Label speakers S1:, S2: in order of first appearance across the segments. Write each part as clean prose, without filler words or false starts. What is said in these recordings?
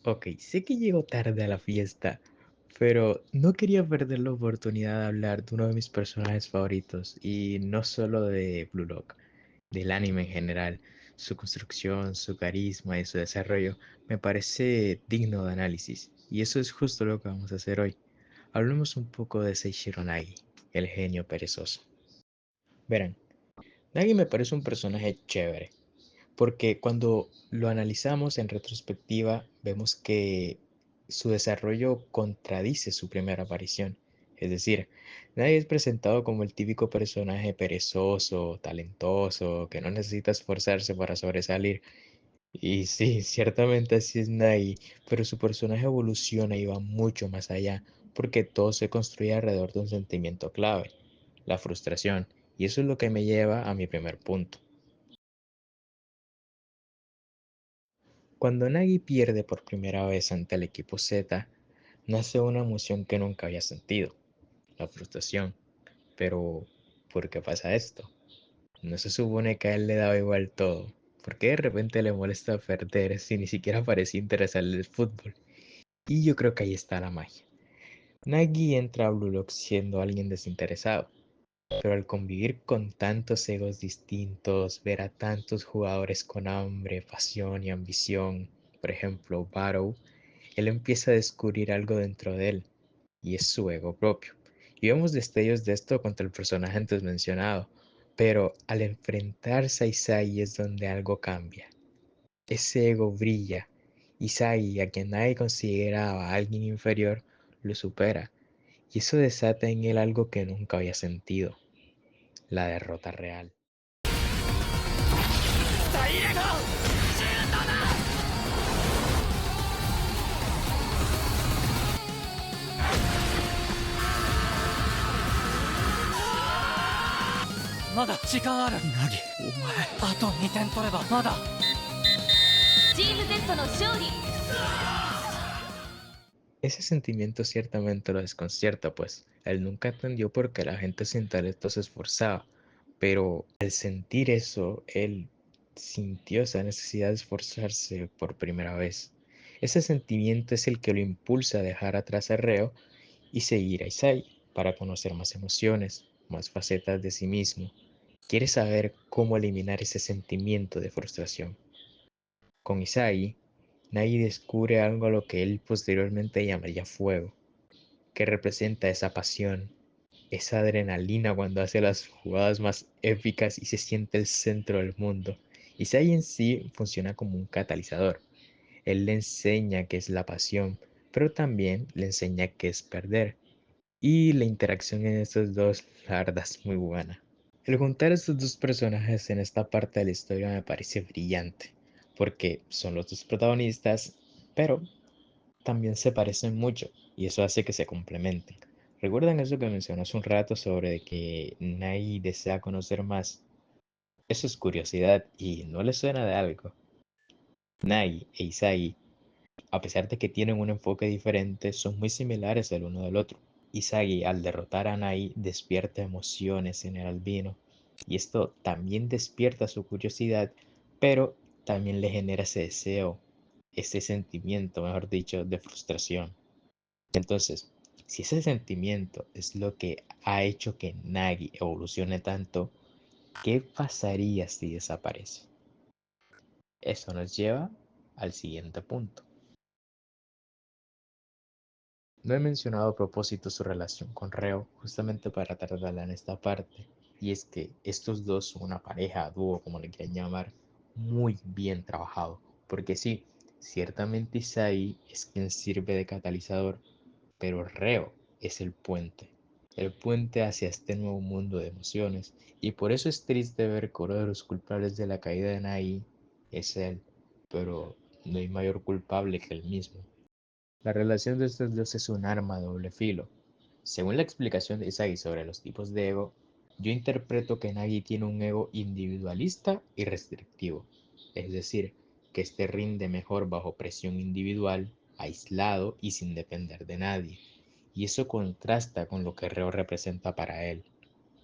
S1: Ok, sé que llego tarde a la fiesta, pero no quería perder la oportunidad de hablar de uno de mis personajes favoritos, y no solo de Blue Lock, del anime en general. Su construcción, su carisma y su desarrollo me parece digno de análisis, y eso es justo lo que vamos a hacer hoy. Hablemos un poco de Seishiro Nagi, el genio perezoso. Verán, Nagi me parece un personaje chévere, porque cuando lo analizamos en retrospectiva vemos que su desarrollo contradice su primera aparición. Es decir, nadie es presentado como el típico personaje perezoso, talentoso, que no necesita esforzarse para sobresalir. Y sí, ciertamente así es Nagi, pero su personaje evoluciona y va mucho más allá, porque todo se construye alrededor de un sentimiento clave, la frustración. Y eso es lo que me lleva a mi primer punto. Cuando Nagi pierde por primera vez ante el equipo Z, nace una emoción que nunca había sentido, la frustración. Pero, ¿por qué pasa esto? ¿No se supone que a él le daba igual todo? ¿Por qué de repente le molesta perder si ni siquiera parecía interesarle el fútbol? Y yo creo que ahí está la magia. Nagi entra a Blue Lock siendo alguien desinteresado, pero al convivir con tantos egos distintos, ver a tantos jugadores con hambre, pasión y ambición, por ejemplo, Barrow, él empieza a descubrir algo dentro de él, y es su ego propio. Y vemos destellos de esto contra el personaje antes mencionado, pero al enfrentarse a Isai es donde algo cambia. Ese ego brilla. Isai, a quien nadie consideraba alguien inferior, lo supera, y eso desata en él algo que nunca había sentido, la derrota real.
S2: まだ時間ある。ナギ、お前、あと2点取ればまだ。
S3: チーム Z の勝利。
S1: Ese sentimiento ciertamente lo desconcierta, pues él nunca entendió por qué la gente sin talento se esforzaba, pero al sentir eso, él sintió esa necesidad de esforzarse por primera vez. Ese sentimiento es el que lo impulsa a dejar atrás a Reo y seguir a Isai para conocer más emociones, más facetas de sí mismo. Quiere saber cómo eliminar ese sentimiento de frustración. Con Isai, Nagi descubre algo a lo que él posteriormente llamaría fuego, que representa esa pasión, esa adrenalina cuando hace las jugadas más épicas y se siente el centro del mundo. Isai en sí funciona como un catalizador. Él le enseña qué es la pasión, pero también le enseña qué es perder. Y la interacción en estos dos, la verdad, es muy buena. El juntar a estos dos personajes en esta parte de la historia me parece brillante, porque son los dos protagonistas, pero también se parecen mucho, y eso hace que se complementen. ¿Recuerdan eso que mencioné hace un rato sobre que Nai desea conocer más? Eso es curiosidad y no le suena de algo. Nai e Isagi, a pesar de que tienen un enfoque diferente, son muy similares el uno del otro. Isagi, al derrotar a Nai, despierta emociones en el albino, y esto también despierta su curiosidad, pero también le genera ese deseo, ese sentimiento, mejor dicho, de frustración. Entonces, si ese sentimiento es lo que ha hecho que Nagi evolucione tanto, ¿qué pasaría si desaparece? Eso nos lleva al siguiente punto. No he mencionado a propósito su relación con Reo, justamente para tratarla en esta parte, y es que estos dos son una pareja, dúo, como le quieran llamar, muy bien trabajado, porque sí, ciertamente Isai es quien sirve de catalizador, pero Reo es el puente hacia este nuevo mundo de emociones, y por eso es triste ver que uno de los culpables de la caída de Nai es él, pero no hay mayor culpable que él mismo. La relación de estos dos es un arma de doble filo. Según la explicación de Isagi sobre los tipos de ego, yo interpreto que Nagi tiene un ego individualista y restrictivo, es decir, que este rinde mejor bajo presión individual, aislado y sin depender de nadie. Y eso contrasta con lo que Reo representa para él,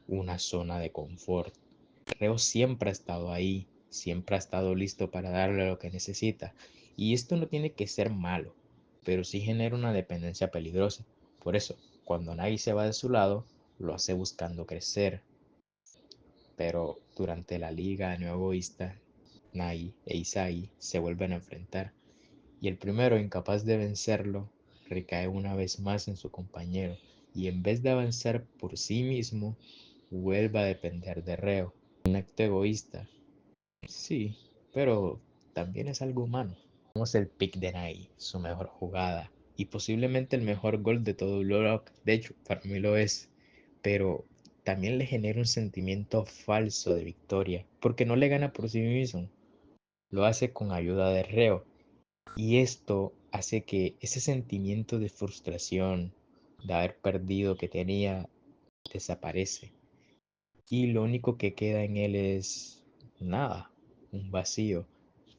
S1: una zona de confort. Reo siempre ha estado ahí, siempre ha estado listo para darle lo que necesita, Y esto no tiene que ser malo, pero sí genera una dependencia peligrosa. Por eso, cuando Nagi se va de su lado, lo hace buscando crecer. Pero durante la liga no egoísta, Nagi e Izagi se vuelven a enfrentar. Y el primero, incapaz de vencerlo, recae una vez más en su compañero. Y en vez de avanzar por sí mismo, vuelve a depender de Reo. Un acto egoísta, sí, pero también es algo humano. Vemos el pick de Nai, su mejor jugada y posiblemente el mejor gol de todo Blue Lock. De hecho, para mí lo es, pero también le genera un sentimiento falso de victoria, porque no le gana por sí mismo, lo hace con ayuda de Reo. Y esto hace que ese sentimiento de frustración, de haber perdido que tenía, desaparece. Y lo único que queda en él es nada, un vacío.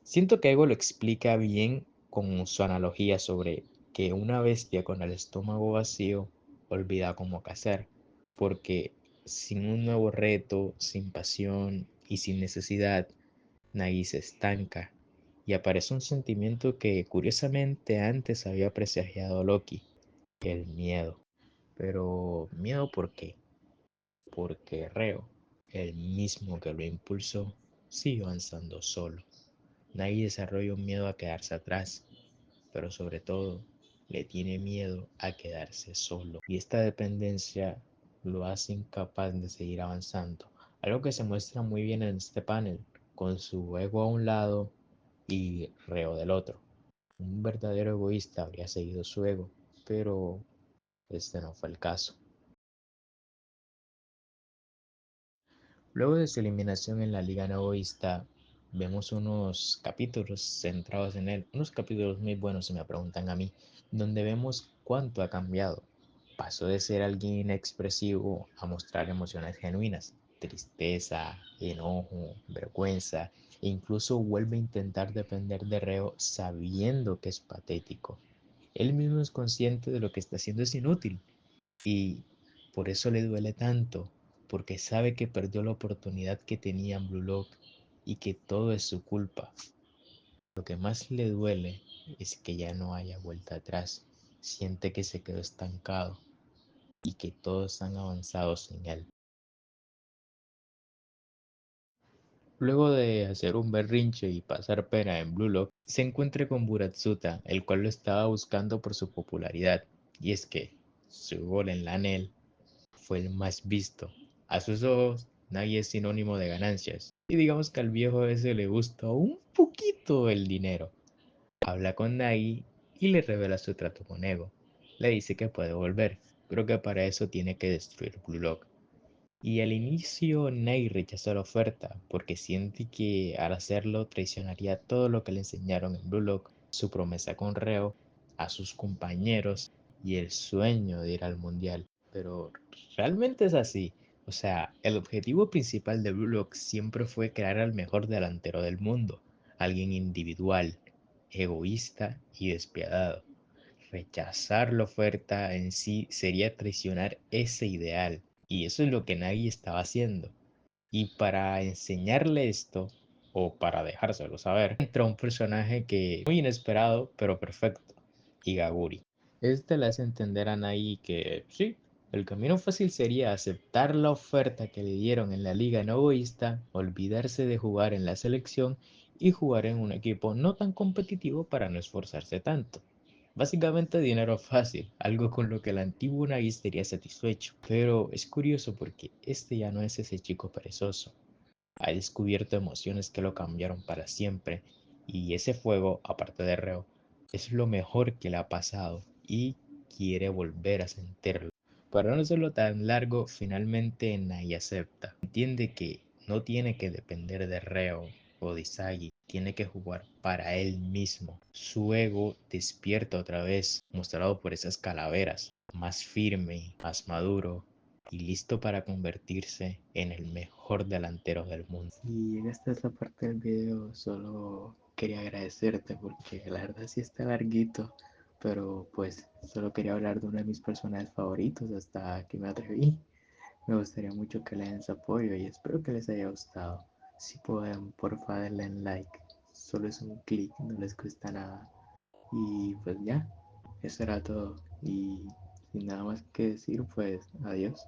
S1: Siento que Ego lo explica bien con su analogía sobre que una bestia con el estómago vacío olvida cómo cazar, porque sin un nuevo reto, sin pasión y sin necesidad, Nagi se estanca y aparece un sentimiento que curiosamente antes había presagiado Loki, el miedo. Pero ¿miedo por qué? Porque Reo, el mismo que lo impulsó, sigue avanzando solo. Nagi desarrolla un miedo a quedarse atrás, pero sobre todo le tiene miedo a quedarse solo. Y esta dependencia lo hace incapaz de seguir avanzando. Algo que se muestra muy bien en este panel, con su ego a un lado y Reo del otro. Un verdadero egoísta habría seguido su ego, pero este no fue el caso. Luego de su eliminación en la Liga Novoista, vemos unos capítulos centrados en él, unos capítulos muy buenos si me preguntan a mí, donde vemos cuánto ha cambiado. Pasó de ser alguien inexpresivo a mostrar emociones genuinas, tristeza, enojo, vergüenza, e incluso vuelve a intentar depender de Reo sabiendo que es patético. Él mismo es consciente de lo que está haciendo es inútil y por eso le duele tanto, porque sabe que perdió la oportunidad que tenía en Blue Lock y que todo es su culpa. Lo que más le duele es que ya no haya vuelta atrás. Siente que se quedó estancado y que todos han avanzado sin él. Luego de hacer un berrinche y pasar pena en Blue Lock, se encuentra con Buratsuta, el cual lo estaba buscando por su popularidad. Y es que su gol en la NEL fue el más visto. A sus ojos, nadie es sinónimo de ganancias. Y digamos que al viejo ese le gusta un poquito el dinero. Habla con Nagi y le revela su trato con Ego. Le dice que puede volver, pero que para eso tiene que destruir Blue Lock. Y al inicio Nagi rechaza la oferta porque siente que al hacerlo traicionaría todo lo que le enseñaron en Blue Lock, su promesa con Reo, a sus compañeros y el sueño de ir al mundial. Pero realmente es así. O sea, el objetivo principal de Blue Lock siempre fue crear al mejor delantero del mundo, alguien individual, egoísta y despiadado. Rechazar la oferta en sí sería traicionar ese ideal, y eso es lo que Nagi estaba haciendo. Y para enseñarle esto, o para dejárselo saber, entra un personaje que muy inesperado, pero perfecto, Igaguri. Este le hace entender a Nagi que sí, el camino fácil sería aceptar la oferta que le dieron en la liga no egoísta, olvidarse de jugar en la selección y jugar en un equipo no tan competitivo para no esforzarse tanto. Básicamente dinero fácil, algo con lo que el antiguo Nagi estaría satisfecho. Pero es curioso porque este ya no es ese chico perezoso. Ha descubierto emociones que lo cambiaron para siempre y ese fuego, aparte de Reo, es lo mejor que le ha pasado y quiere volver a sentirlo. Para no hacerlo tan largo, finalmente Nai acepta. Entiende que no tiene que depender de Reo o de Isagi, tiene que jugar para él mismo. Su ego despierta otra vez, mostrado por esas calaveras, más firme, más maduro y listo para convertirse en el mejor delantero del mundo. Si llegaste a esta parte del video, solo quería agradecerte porque la verdad sí está larguito, pero pues solo quería hablar de uno de mis personajes favoritos hasta que me atreví. Me gustaría mucho que le den su apoyo y espero que les haya gustado. Si pueden, porfa denle like. solo es un clic, no les cuesta nada. Y pues ya, eso era todo. Y sin nada más que decir, pues adiós.